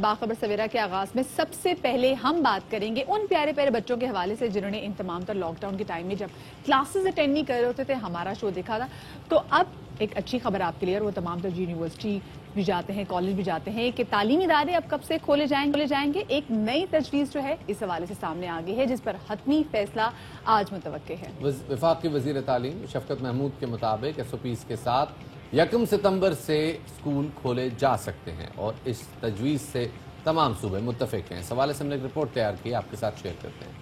बाखबर सवेरा के आगाज में सबसे पहले हम बात करेंगे उन प्यारे प्यारे बच्चों के हवाले से जिन्होंने इन तमाम तर लॉकडाउन के टाइम में जब क्लासेस अटेंड नहीं कर रहे होते थे, हमारा शो देखा था। तो अब एक अच्छी खबर आपके लिए, और वो तमाम तर यूनिवर्सिटी भी जाते हैं, कॉलेज भी जाते हैं, कि तालीमी इदारे अब कब से खोले जाएंगे। एक नई तजवीज़ जो है इस हवाले से सामने आ गई है, जिस पर हतमी फैसला आज मुतवक्के है। वफाक के वज़ीर तालीम शफकत महमूद के मुताबिक SOPs के साथ 1 सितंबर से स्कूल खोले जा सकते हैं और इस तजवीज़ से तमाम सूबे मुत्तफ़िक हैं। इस हवाले से हमने एक रिपोर्ट तैयार की, आपके साथ शेयर करते हैं।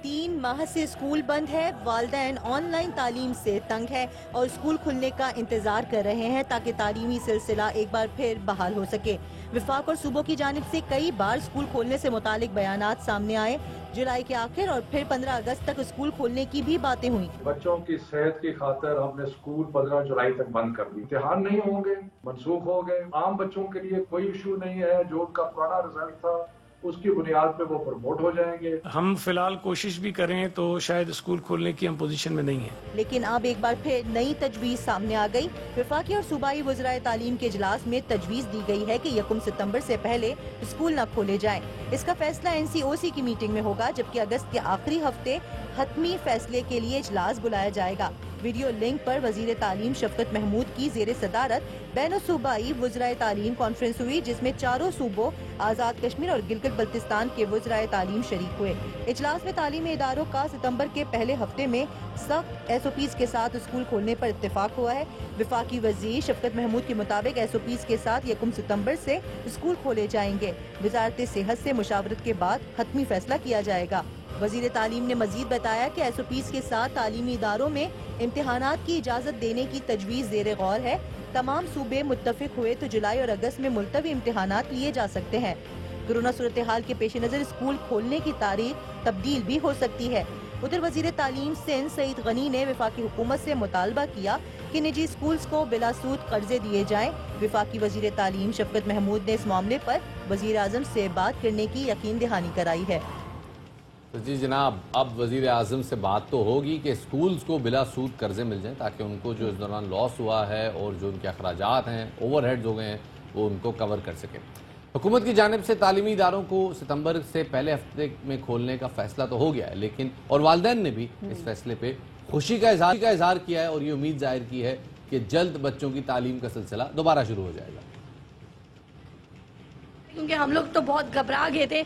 3 माह से स्कूल बंद है, वालिदैन ऑनलाइन तालीम से तंग है और स्कूल खुलने का इंतजार कर रहे हैं ताकि तालीमी सिलसिला एक बार फिर बहाल हो सके। विफाक और सूबों की जानिब से कई बार स्कूल खोलने से मुतालिक बयानात सामने आए। जुलाई के आखिर और फिर 15 अगस्त तक स्कूल खोलने की भी बातें हुई। बच्चों की सेहत की खातिर हमने स्कूल 15 जुलाई तक बंद कर दी। इम्तिहान नहीं होंगे, मनसूख हो गए। आम बच्चों के लिए कोई इशू नहीं है, जो उनका पुराना रिजल्ट था उसकी बुनियाद पे वो प्रमोट हो जाएंगे। हम फिलहाल कोशिश भी करें तो शायद स्कूल खोलने की हम पोजीशन में नहीं है। लेकिन अब एक बार फिर नई तजवीज़ सामने आ गई। वफाकी और सूबाई वज़राए तालीम के इजलास में तजवीज़ दी गई है कि 1 सितंबर से पहले स्कूल न खोले जाएं। इसका फैसला NCOC की मीटिंग में होगा, जबकि अगस्त के आखिरी हफ्ते हतमी फैसले के लिए इजलास बुलाया जाएगा। वीडियो लिंक पर वज़ीर तालीम शफकत महमूद की ज़ेर सदारत बैन सूबाई वज़राए तालीम कॉन्फ्रेंस हुई, जिसमें चारों सूबों, आज़ाद कश्मीर और गिलगित बल्तिस्तान के वज़राए तालीम शरीक हुए। इजलास में तालीमी इदारों का सितंबर के पहले हफ्ते में सख्त SOPs के साथ स्कूल खोलने पर इत्तेफाक हुआ है। वफाकी वज़ीर शफकत महमूद के मुताबिक SOPs के साथ 1 सितंबर से स्कूल खोले जाएंगे। वज़ारत सेहत से मुशावरत के बाद हतमी फैसला किया जाएगा। वज़ीर तालीम ने मजीद बताया कि SOPs के साथ तालीमी इदारों में इम्तिहानात की इजाज़त देने की तजवीज़ ज़ेर गौर है। तमाम सूबे मुत्तफ़िक हुए तो जुलाई और अगस्त में मुल्तवी इम्तिहानात लिए जा सकते हैं। कोरोना सूरत हाल के पेश नज़र स्कूल खोलने की तारीख तब्दील भी हो सकती है। उधर वज़ीर तालीम सिंध सईद गनी ने वफाकी हुकूमत से मुतालबा किया कि निजी स्कूल्स को बिला सूद कर्जे दिए जाएं। वफाकी वज़ीर तालीम शफकत महमूद ने इस मामले पर वज़ीर आज़म से बात करने की यकीन दहानी कराई है। तो जी जनाब, अब वज़ीर आज़म से बात तो होगी कि स्कूल्स को बिला सूद कर्जे मिल जाएं, ताकि उनको जो इस दौरान लॉस हुआ है और जो उनके अखराजात हैं, ओवरहेड्स हो गए हैं, वो उनको कवर कर सकें। हुकूमत की जानिब से तालीमी इदारों को सितंबर से पहले हफ्ते में खोलने का फैसला तो हो गया है, लेकिन और वालिदैन ने भी इस फैसले पे खुशी का इजहार किया है और ये उम्मीद जाहिर की है कि जल्द बच्चों की तालीम का सिलसिला दोबारा शुरू हो जाएगा। क्योंकि हम लोग तो बहुत घबरा गए थे,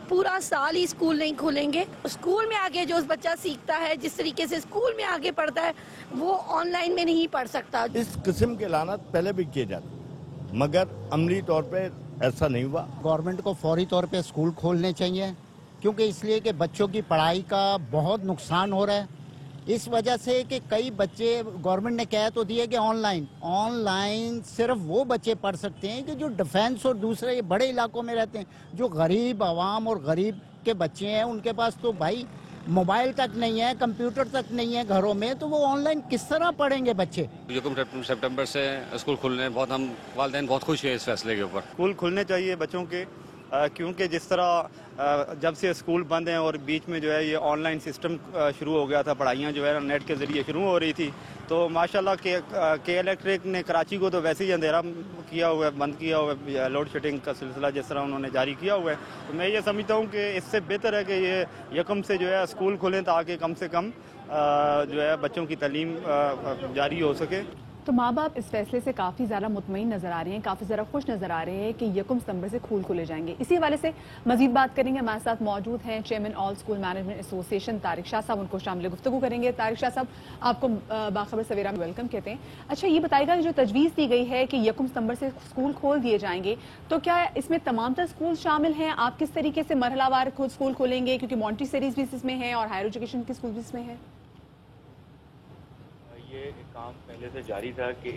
पूरा साल ही स्कूल नहीं खोलेंगे। स्कूल में आगे जो बच्चा सीखता है, जिस तरीके से स्कूल में आगे पढ़ता है, वो ऑनलाइन में नहीं पढ़ सकता। इस किस्म के लानत पहले भी किए जाते, मगर अमली तौर पे ऐसा नहीं हुआ। गवर्नमेंट को फौरी तौर पे स्कूल खोलने चाहिए, क्योंकि इसलिए कि बच्चों की पढ़ाई का बहुत नुकसान हो रहा है। इस वजह से कि कई बच्चे, गवर्नमेंट ने कह तो दिए कि ऑनलाइन सिर्फ वो बच्चे पढ़ सकते हैं कि जो डिफेंस और दूसरे ये बड़े इलाकों में रहते हैं। जो गरीब आवाम और गरीब के बच्चे हैं, उनके पास तो भाई मोबाइल तक नहीं है, कंप्यूटर तक नहीं है घरों में, तो वो ऑनलाइन किस तरह पढ़ेंगे बच्चे। 1 सितंबर से स्कूल खुलने बहुत हम वालिदैन बहुत खुश हैं इस फैसले के ऊपर। स्कूल खुलने चाहिए बच्चों के, क्योंकि जिस तरह जब से स्कूल बंद हैं और बीच में जो है ये ऑनलाइन सिस्टम शुरू हो गया था, पढ़ाइयाँ जो है नेट के ज़रिए शुरू हो रही थी, तो माशाल्लाह के इलेक्ट्रिक ने कराची को तो वैसे ही अंधेरा किया हुआ है, बंद किया हुआ है, लोड शेडिंग का सिलसिला जिस तरह उन्होंने जारी किया हुआ है। तो मैं ये समझता हूँ कि इससे बेहतर है कि ये 1 से जो है स्कूल खोलें, ताकि कम से कम जो है बच्चों की तालीम जारी हो सके। तो माँ बाप इस फैसले से काफ़ी ज़्यादा मुतमईन नज़र आ रहे हैं, काफ़ी ज़्यादा खुश नज़र आ रहे हैं कि 1 सितंबर से स्कूल खोले जाएंगे। इसी हवाले से मजीद बात करेंगे। हमारे साथ मौजूद हैं chairman all school management association Tariq Shah साहब, उनको शामिल गुफ्तगू करेंगे। तारिक शाह साहब, आपको बाखबर सवेरा में वेलकम कहते हैं। अच्छा, ये बताइएगा कि जो तजवीज़ दी गई है कि 1 सितंबर से स्कूल खोल दिए जाएंगे, तो क्या इसमें तमाम तर स्कूल शामिल हैं? आप किस तरीके से मरहलावार खुद स्कूल खोलेंगे, क्योंकि मॉन्टेसरी भी इसमें है और हायर एजुकेशन के स्कूल भी इसमें है? ये एक काम पहले से जारी था कि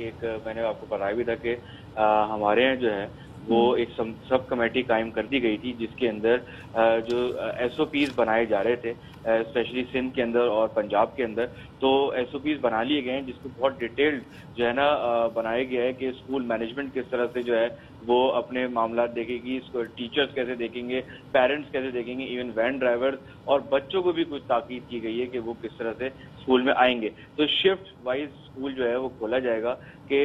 मैंने आपको बताया भी था कि हमारे यहाँ जो है वो एक सब कमेटी कायम कर दी गई थी, जिसके अंदर जो SOPs बनाए जा रहे थे, स्पेशली सिंध के अंदर और पंजाब के अंदर, तो SOPs बना लिए गए हैं, जिसको बहुत डिटेल्ड जो है ना बनाया गया है कि स्कूल मैनेजमेंट किस तरह से जो है वो अपने मामला देखेगी, टीचर्स कैसे देखेंगे, पेरेंट्स कैसे देखेंगे, इवन वैन ड्राइवर्स और बच्चों को भी कुछ ताकीद की गई है कि वो किस तरह से स्कूल में आएंगे। तो शिफ्ट वाइज स्कूल जो है वो खोला जाएगा कि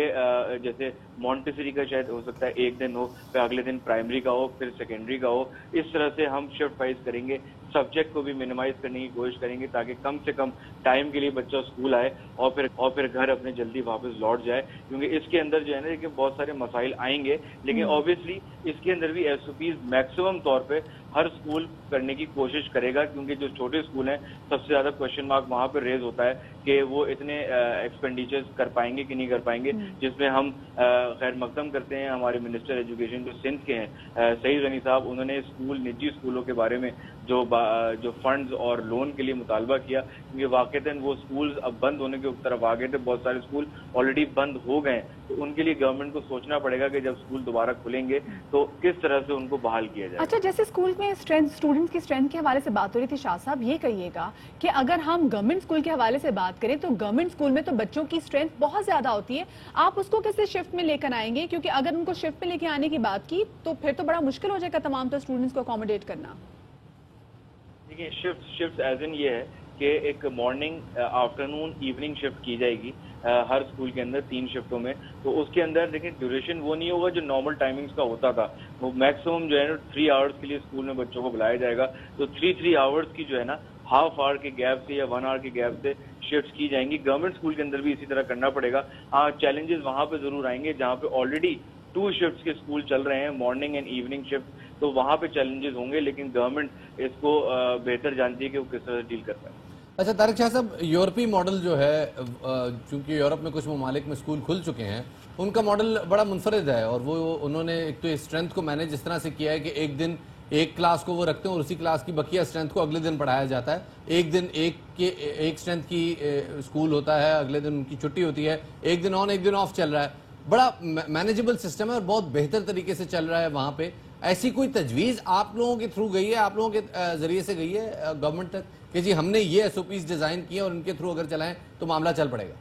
जैसे मॉन्टेसरी का शायद हो सकता है एक दिन हो, फिर अगले दिन प्राइमरी का हो, फिर सेकेंडरी का हो। इस तरह से हम शिफ्ट वाइज करेंगे, सब्जेक्ट को भी मिनिमाइज करने की कोशिश करेंगे ताकि कम से कम टाइम के लिए बच्चा स्कूल आए और फिर घर अपने जल्दी वापस लौट जाए। क्योंकि इसके अंदर जो है ना देखिए बहुत सारे मसाइल आएंगे, लेकिन ऑब्वियसली इसके अंदर भी एसओपीज मैक्सिमम तौर पे हर स्कूल करने की कोशिश करेगा, क्योंकि जो छोटे स्कूल हैं सबसे ज्यादा क्वेश्चन मार्क वहां पर रेज होता है कि वो इतने एक्सपेंडिचर्स कर पाएंगे कि नहीं कर पाएंगे, जिसमें हम खैर मकदम करते हैं हमारे मिनिस्टर एजुकेशन जो सिंध के हैं सईद गनी साहब, उन्होंने निजी स्कूलों के बारे में जो फंड्स और लोन के लिए मुतालबा किया, क्योंकि वाकईतन वो स्कूल्स अब बंद होने की तरफ आ गए थे, बहुत सारे स्कूल ऑलरेडी बंद हो गए, तो उनके लिए गवर्नमेंट को सोचना पड़ेगा कि जब स्कूल दोबारा खुलेंगे तो किस तरह से उनको बहाल किया जाए। अच्छा, जैसे स्कूल में स्टूडेंट्स की स्ट्रेंथ के हवाले से बात हो रही थी, शाह साहब ये कहिएगा कि अगर हम गवर्नमेंट स्कूल के हवाले से बात करें तो गवर्नमेंट स्कूल में तो बच्चों की स्ट्रेंथ बहुत ज्यादा होती है, आप उसको कैसे शिफ्ट में लेकर आएंगे? क्योंकि अगर उनको शिफ्ट में लेके आने की बात की तो फिर तो बड़ा मुश्किल हो जाएगा तमाम तो स्टूडेंट्स को अकोमोडेट करना। देखिए शिफ्ट एज इन ये है कि एक मॉर्निंग आफ्टरनून इवनिंग शिफ्ट की जाएगी हर स्कूल के अंदर 3 शिफ्टों में। तो उसके अंदर देखिए ड्यूरेशन वो नहीं होगा जो नॉर्मल टाइमिंग्स का होता था, वो मैक्सिमम जो है ना 3 आवर्स के लिए स्कूल में बच्चों को बुलाया जाएगा। तो 3 आवर्स की जो है ना हाफ आवर के गैप से या 1 आवर के गैप से शिफ्ट की जाएंगी। गवर्नमेंट स्कूल के अंदर भी इसी तरह करना पड़ेगा। हाँ, चैलेंजेस वहां पे जरूर आएंगे जहाँ पे ऑलरेडी 2 शिफ्ट्स के स्कूल चल रहे हैं, मॉर्निंग एंड इवनिंग शिफ्ट, तो वहां पे चैलेंजेस होंगे, लेकिन गवर्नमेंट इसको बेहतर जानती है कि वो किस तरह से डील कर पाए। अच्छा तारिक शाह साहब, यूरोपीय मॉडल जो है, चूंकि यूरोप में कुछ ममालिक में स्कूल खुल चुके हैं, उनका मॉडल बड़ा मुनफरिद है और वो उन्होंने एक तो स्ट्रेंथ को मैनेज इस तरह से किया है कि एक दिन एक क्लास को वो रखते हैं और उसी क्लास की बकिया स्ट्रेंथ को अगले दिन पढ़ाया जाता है। एक दिन एक स्ट्रेंथ की स्कूल होता है, अगले दिन उनकी छुट्टी होती है, एक दिन ऑन एक दिन ऑफ चल रहा है। बड़ा मैनेजेबल सिस्टम है और बहुत बेहतर तरीके से चल रहा है वहाँ पे। ऐसी कोई तजवीज़ आप लोगों के थ्रू गई है, आप लोगों के जरिए से गई है गवर्नमेंट तक कि जी हमने ये एसओपीज डिज़ाइन किए और इनके थ्रू अगर चलाएं तो मामला चल पड़ेगा?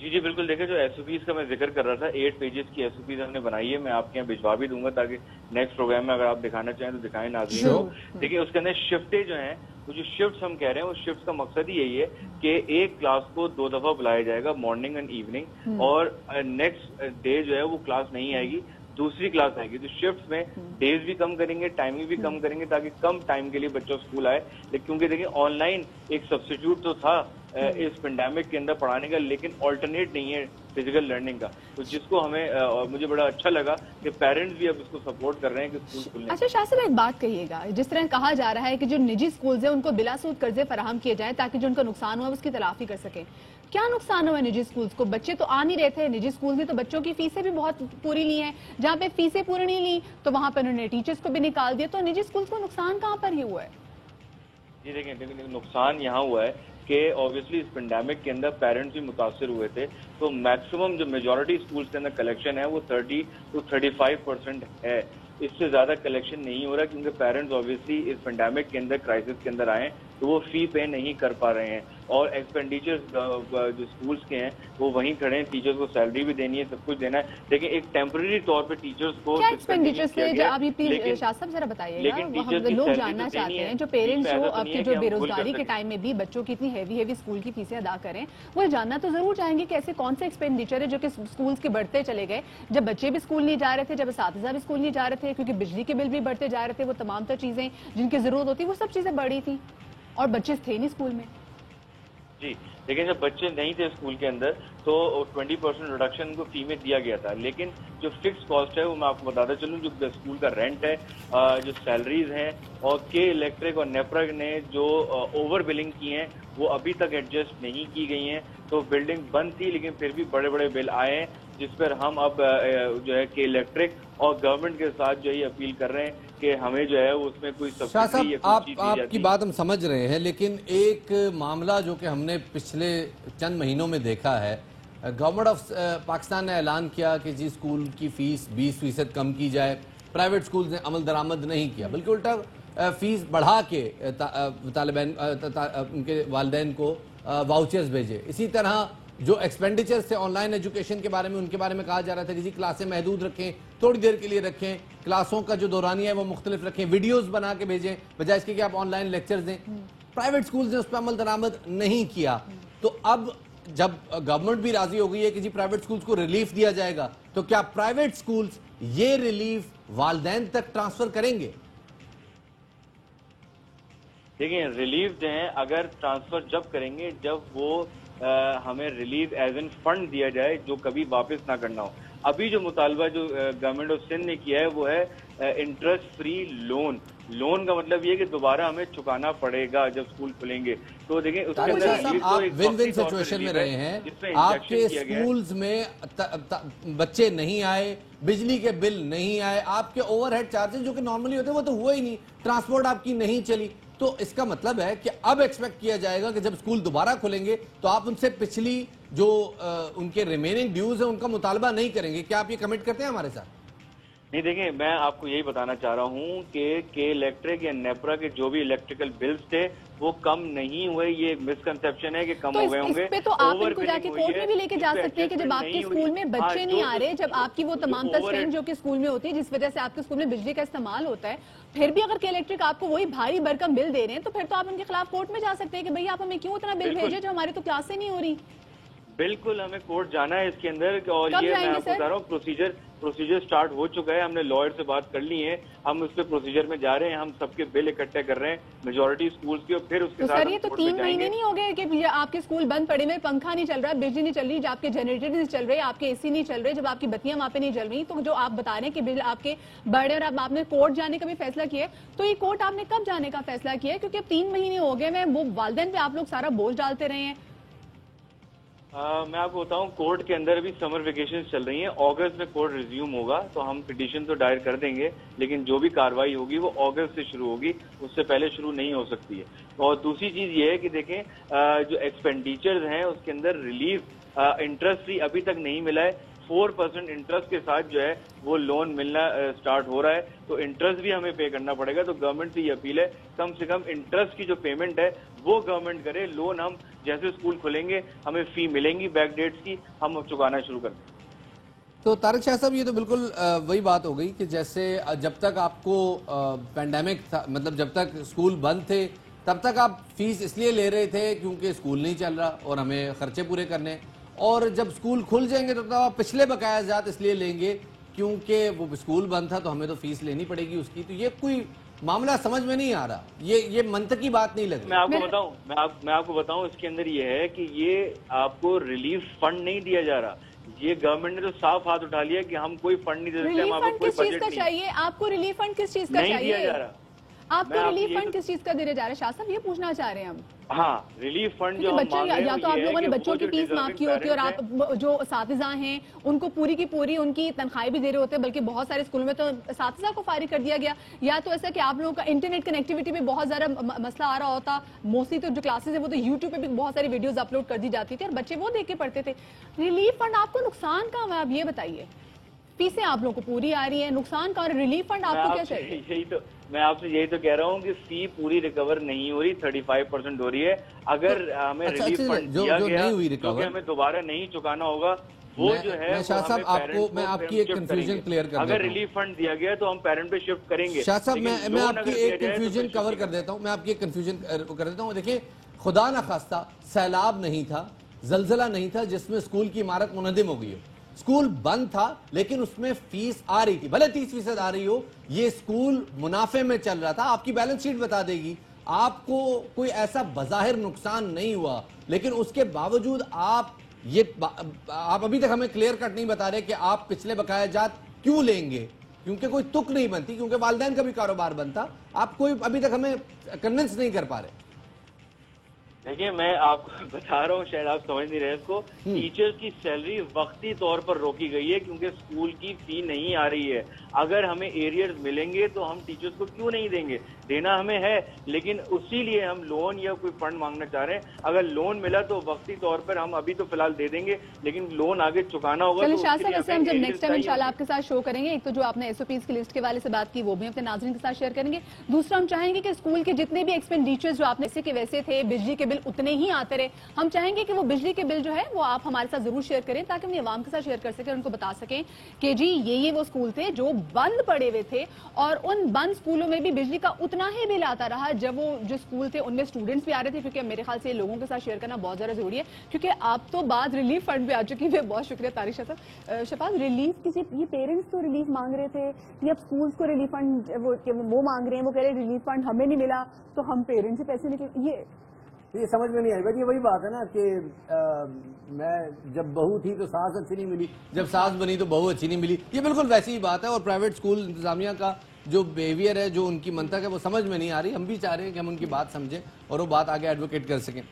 जी बिल्कुल, देखिए जो एसओपीज का मैं जिक्र कर रहा था, 8 पेजेस की एसओपीज हमने बनाई है, मैं आपके यहाँ भिजवा भी दूंगा ताकि नेक्स्ट प्रोग्राम में अगर आप दिखाना चाहें तो दिखाएं नाज़रीन को। देखिए उसके अंदर शिफ्टें जो हैं, वो जो शिफ्ट्स हम कह रहे हैं, उस शिफ्ट का मकसद ही यही है कि एक क्लास को 2 दफा बुलाया जाएगा, मॉर्निंग एंड इवनिंग, और नेक्स्ट डे जो है वो क्लास नहीं आएगी, दूसरी क्लास आएगी। तो शिफ्ट में डेज भी कम करेंगे, टाइमिंग भी कम करेंगे ताकि कम टाइम के लिए बच्चा स्कूल आए। क्योंकि देखिए ऑनलाइन एक सब्स्टिट्यूट तो था इस पेंडेमिक के अंदर पढ़ाने का, लेकिन ऑल्टरनेट नहीं है फिजिकल लर्निंग का, तो जिसको हमें मुझे बड़ा अच्छा लगा कि पेरेंट्स भी अब इसको सपोर्ट कर रहे हैं कि स्कूल खुलने। अच्छा शाह साहब, एक बात कहिएगा, जिस तरह कहा जा रहा है कि जो निजी स्कूल्स हैं उनको बिला सूद कर्जे फराहम किए जाए ताकि जो उनका नुकसान हुआ उसकी तलाफी कर सके, क्या नुकसान हुआ निजी स्कूल्स को? बच्चे तो आ नहीं रहे थे, निजी स्कूल में तो बच्चों की फीसें भी बहुत पूरी ली हैं, जहाँ पे फीसें पूरी नहीं ली तो वहां पर उन्होंने टीचर्स को भी निकाल दिया, तो निजी स्कूल्स को नुकसान कहाँ पर ही हुआ है? जी देखिए नुकसान यहाँ हुआ है कि ऑब्वियसली इस पेंडेमिक के अंदर पेरेंट्स भी मुतासर हुए थे, तो मैक्सिमम जो मेजॉरिटी स्कूल्स के अंदर कलेक्शन है वो 30 to 35% है, इससे ज्यादा कलेक्शन नहीं हो रहा, क्योंकि पेरेंट्स ऑब्वियसली इस पेंडेमिक के अंदर क्राइसिस के अंदर आए तो वो फी पे नहीं कर पा रहे हैं, और एक्सपेंडिचर्स जो स्कूल्स के हैं वो वहीं खड़े हैं, टीचर्स को सैलरी भी देनी है, सब कुछ देना है, लेकिन एक टेम्परेरी तौर पे टीचर्स को क्या एक्सपेंडिचर्स से आप प्लीज शाह साहब जरा बताइएगा, लोग जानना चाहते हैं, जो पेरेंट्स हो अब के जो बेरोजगारी के टाइम में भी बच्चों की इतनी हैवी स्कूल की फीसें अदा करें, वो जानना तो जरूर चाहेंगे कि ऐसे कौन से एक्सपेंडिचर है जो कि स्कूल्स के बढ़ते चले गए, जब बच्चे भी स्कूल नहीं जा रहे थे, जब असातिज़ा भी स्कूल नहीं जा रहे थे, क्योंकि बिजली के बिल भी बढ़ते जा रहे थे, वो तमाम तो चीजें जिनकी जरूरत होती वो सब चीजें बढ़ी थी और बच्चे थे नहीं स्कूल में। जी लेकिन जब बच्चे नहीं थे स्कूल के अंदर तो 20% रिडक्शन को फी में दिया गया था, लेकिन जो फिक्स कॉस्ट है वो मैं आपको बताता चलूँ, जो स्कूल का रेंट है, जो सैलरीज हैं, और के इलेक्ट्रिक और नेपरा ने जो ओवर बिलिंग की हैं वो अभी तक एडजस्ट नहीं की गई हैं, तो बिल्डिंग बंद थी लेकिन फिर भी बड़े बड़े बिल आए हैं, जिस पर हम अब जो है के इलेक्ट्रिक और गवर्नमेंट के साथ जो है अपील कर रहे हैं कि हमें जो है उसमें कोई सब्सिडी या कुछ चीज आपकी बात हम समझ रहे हैं, लेकिन एक मामला जो कि हमने पिछले चंद महीनों में देखा है, गवर्नमेंट ऑफ पाकिस्तान ने ऐलान किया कि जी स्कूल की फीस 20% कम की जाए, प्राइवेट स्कूल ने अमल दरामद नहीं किया, बल्कि उल्टा फीस बढ़ा के तालिबान उनके वालिदैन को वाउचर्स भेजे। इसी तरह जो एक्सपेंडिचर्स थे ऑनलाइन एजुकेशन के बारे में, उनके बारे में कहा जा रहा था कि जी क्लासें महदूद रखें, थोड़ी देर के लिए रखें, क्लासों का जो दौरानिया है वो मुख्तलिफ रखें, वीडियोस बना के भेजें बजाय इसके कि आप ऑनलाइन लेक्चर्स दें। प्राइवेट स्कूल्स ने उस पर अमल दरामद नहीं किया। तो अब जब गवर्नमेंट भी राजी हो गई है कि जी प्राइवेट स्कूल्स को रिलीफ दिया जाएगा, तो क्या प्राइवेट स्कूल्स ये रिलीफ वालिदैन तक ट्रांसफर करेंगे? देखिए, रिलीफ जो है अगर ट्रांसफर जब करेंगे जब वो हमें रिलीफ एज एन फंड दिया जाए जो कभी वापस ना करना हो। अभी जो मुतालबा जो गवर्नमेंट ऑफ सिंध ने किया है वो है इंटरेस्ट फ्री लोन। लोन का मतलब ये कि दोबारा हमें चुकाना पड़ेगा जब स्कूल खुलेंगे। तो देखें उसके अंदर आप विन विन सिचुएशन में रहे हैं। आपके स्कूल्स में बच्चे नहीं आए, बिजली के बिल नहीं आए, आपके ओवरहेड चार्जेस जो कि नॉर्मली होते हैं वो तो हुआ ही नहीं, ट्रांसपोर्ट आपकी नहीं चली। तो इसका मतलब है कि अब एक्सपेक्ट किया जाएगा कि जब स्कूल दोबारा खुलेंगे तो आप उनसे पिछली जो उनके रिमेनिंग ड्यूज है उनका मुतालबा नहीं करेंगे। क्या आप ये कमिट करते हैं हमारे साथ? नहीं, देखिए मैं आपको यही बताना चाह रहा हूँ कि इलेक्ट्रिक या नेपरा के जो भी इलेक्ट्रिकल बिल्स थे वो कम नहीं हुए। ये मिसकंसेप्शन है कि कम तो हो गए होंगे। इस पे तो आप इनको जाके कोर्ट में भी लेके जा सकते हैं कि जब आपके स्कूल में बच्चे नहीं आ रहे, जब आपकी वो तमाम स्ट्रेंथ जो कि स्कूल में होती है जिस वजह से आपके स्कूल में बिजली का इस्तेमाल होता है, फिर भी अगर के इलेक्ट्रिक आपको वही भारी भरकम बिल दे रहे हैं तो फिर तो आप उनके खिलाफ कोर्ट में जा सकते हैं कि भाई आप हमें क्यों इतना बिल भेजे जो हमारी तो क्लासें नहीं हो रही। बिल्कुल हमें कोर्ट जाना है इसके अंदर, और ये मैं आपको बता रहा हूँ प्रोसीजर स्टार्ट हो चुका है। हमने लॉयर से बात कर ली है, हम उस पर प्रोसीजर में जा रहे हैं, हम सबके बिल इकट्ठे कर रहे हैं मेजॉरिटी स्कूल्स के, और फिर उसके साथ सर ये तो 3 महीने नहीं हो गए कि आपके स्कूल बंद पड़े में, पंखा नहीं चल रहा, बिजली नहीं चल रही, जब आपके जनरेटर नहीं चल रहे, आपके एसी नहीं चल रहे, जब आपकी बत्तियां वहां पे नहीं जल रही, तो जो आप बता रहे हैं कि बिल आपके बढ़े और अब आपने कोर्ट जाने का भी फैसला किया है, तो ये कोर्ट आपने कब जाने का फैसला किया है? क्योंकि अब 3 महीने हो गए हैं, वो वालिदैन पे आप लोग सारा बोझ डालते रहे हैं। मैं आपको बताऊं कोर्ट के अंदर भी समर वेकेशन चल रही हैं। अगस्त में कोर्ट रिज्यूम होगा तो हम पिटीशन तो दायर कर देंगे, लेकिन जो भी कार्रवाई होगी वो अगस्त से शुरू होगी, उससे पहले शुरू नहीं हो सकती है। और दूसरी चीज ये है कि देखें जो एक्सपेंडिचर्स हैं उसके अंदर रिलीफ इंटरेस्ट फ्री अभी तक नहीं मिला है। 4% इंटरेस्ट के साथ जो है वो लोन मिलना स्टार्ट हो रहा है, तो इंटरेस्ट भी हमें पे करना पड़ेगा। तो गवर्नमेंट से ये अपील है कम से कम इंटरेस्ट की जो पेमेंट है वो गवर्नमेंट करे। लोन हम जैसे स्कूल खुलेंगे हमें फी मिलेंगी बैक डेट्स की, हम चुकाना शुरू कर दें। तो तारिक शाह साहब ये तो बिल्कुल वही बात हो गई कि जैसे जब तक आपको पैंडेमिक था, मतलब जब तक स्कूल बंद थे तब तक आप फीस इसलिए ले रहे थे क्योंकि स्कूल नहीं चल रहा और हमें खर्चे पूरे करने, और जब स्कूल खुल जाएंगे तो आप पिछले बकाया जात इसलिए लेंगे क्योंकि वो स्कूल बंद था तो हमें तो फीस लेनी पड़ेगी उसकी। तो ये कोई मामला समझ में नहीं आ रहा, ये मंतकी बात नहीं लग रही। मैं आपको बताऊं इसके अंदर ये है कि ये आपको रिलीफ फंड नहीं दिया जा रहा। ये गवर्नमेंट ने तो साफ हाथ उठा लिया कि हम कोई फंड नहीं दे सकते, हम आपको कोई बजट नहीं चाहिए। आपको रिलीफ फंड किस चीज का चाहिए? दिया जा रहा। आपको रिलीफ फंड किस चीज का दिया जा रहा है? शाह साहब ये पूछना चाह रहे हैं हम। हाँ, रिलीफ फंड जो बच्चों या तो आप लोगों ने बच्चों की फीस माफ की होती है और आप जो असातिज़ा हैं उनको पूरी की पूरी उनकी तनख्वाही भी दे रहे होते हैं, बल्कि बहुत सारे स्कूलों में तो असातिज़ा को फारिग कर दिया गया। या तो ऐसा कि आप लोगों का इंटरनेट कनेक्टिविटी में बहुत ज़्यादा मसला आ रहा होता, मोस्टली तो जो क्लासेज है वो तो यूट्यूब पे भी बहुत सारी वीडियोज अपलोड कर दी जाती थी और बच्चे वो देख के पढ़ते थे। रिलीफ फंड आपको नुकसान कहाँ है, आप ये बताइए? फीसें आप लोगों को पूरी आ रही है, नुकसान का, रिलीफ फंड आपको क्या चाहिए? यही तो मैं आपसे यही तो कह रहा हूँ कि फी पूरी रिकवर नहीं हो रही, 35% हो रही है। अगर हमें रिलीफ फंड दिया गया क्योंकि हमें दोबारा नहीं चुकाना होगा वो जो है शाह साहब आपको मैं आपकी एक कंफ्यूजन क्लियर कर देता हूं। अगर रिलीफ फंड दिया गया तो हम पेरेंट पे शिफ्ट करेंगे। शाह साहब मैं आपकी एक कंफ्यूजन कवर कर देता हूं, मैं आपकी एक कंफ्यूजन कर देता हूं। देखिए, खुदा न खास्ता सैलाब नहीं था, जलजला नहीं था जिसमें स्कूल की इमारत मुनहदिम हो गई हो। स्कूल बंद था लेकिन उसमें फीस आ रही थी, भले 30% आ रही हो, ये स्कूल मुनाफे में चल रहा था। आपकी बैलेंस शीट बता देगी, आपको कोई ऐसा बज़ाहिर नुकसान नहीं हुआ, लेकिन उसके बावजूद आप अभी तक हमें क्लियर कट नहीं बता रहे कि आप पिछले बकाया जात क्यों लेंगे, क्योंकि कोई तुक नहीं बनती, क्योंकि वालिदैन का भी कारोबार बनता। आप कोई अभी तक हमें कन्विंस नहीं कर पा रहे। देखिए, मैं आपको बता रहा हूँ, शायद आप समझ नहीं रहे इसको, टीचर की सैलरी वक्ती तौर पर रोकी गई है क्योंकि स्कूल की फी नहीं आ रही है। अगर हमें एरियर्स मिलेंगे तो हम टीचर्स को क्यों नहीं देंगे, देना हमें है, लेकिन उसी लिए हम लोन या कोई फंड मांगना चाह रहे हैं। अगर लोन मिला तो वक्ती तौर पर हम अभी तो फिलहाल दे देंगे, लेकिन लोन आगे चुकाना होगा। चलिए शाह साहब, हम जब नेक्स्ट टाइम इंशाल्लाह आपके साथ शो करेंगे, एक तो जो आपने एसओपीज की लिस्ट के वाले से बात की वो भी अपने नाज़रीन के साथ शेयर करेंगे। दूसरा, हम चाहेंगे कि स्कूल के जितने भी एक्सपेंडिचर्स जो आपने ऐसे के वैसे थे, बिजली के बिल उतने ही आते रहे, हम चाहेंगे कि वो बिजली के बिल जो है वो आप हमारे साथ जरूर शेयर करें ताकि हम अवाम के साथ शेयर कर सकें, उनको बता सकें कि जी ये वो स्कूल थे जो बंद पड़े हुए थे और उन बंद स्कूलों में भी बिजली का उतना اتنا ہی بل آتا رہا جب وہ جو اسکول تھے ان میں اسٹوڈنٹس بھی آ رہے تھے, کیونکہ میرے خیال سے لوگوں کے ساتھ شیئر کرنا بہت زیادہ ضروری ہے, کیونکہ آپ تو بعد ریلیف فنڈ بھی آ چکی ہے. بہت شکریہ طارق شاہ صاحب. شفاز, ریلیف کسی یہ پیرنٹس تو ریلیف مانگ رہے تھے یا اسکولس کو ریلیف فنڈ وہ مانگ رہے ہیں, وہ کہہ رہے ہیں ریلیف فنڈ ہمیں نہیں ملا تو ہم پیرنٹس سے پیسے نکلے, یہ سمجھ میں نہیں آئے گا. یہ وہی بات ہے نا کہ میں جب بہو تھی تو ساس اچھی نہیں ملی, جب ساس بنی تو بہو اچھی نہیں ملی. یہ بالکل ویسی ہی بات ہے, اور پرائیویٹ اسکول انتظامیہ کا جو بیہیویئر ہے, جو ان کی منطق ہے, وہ سمجھ میں نہیں آ رہی. ہم بھی چاہ رہے ہیں کہ ہم ان کی بات سمجھیں اور وہ بات آگے ایڈوکیٹ کر سکیں.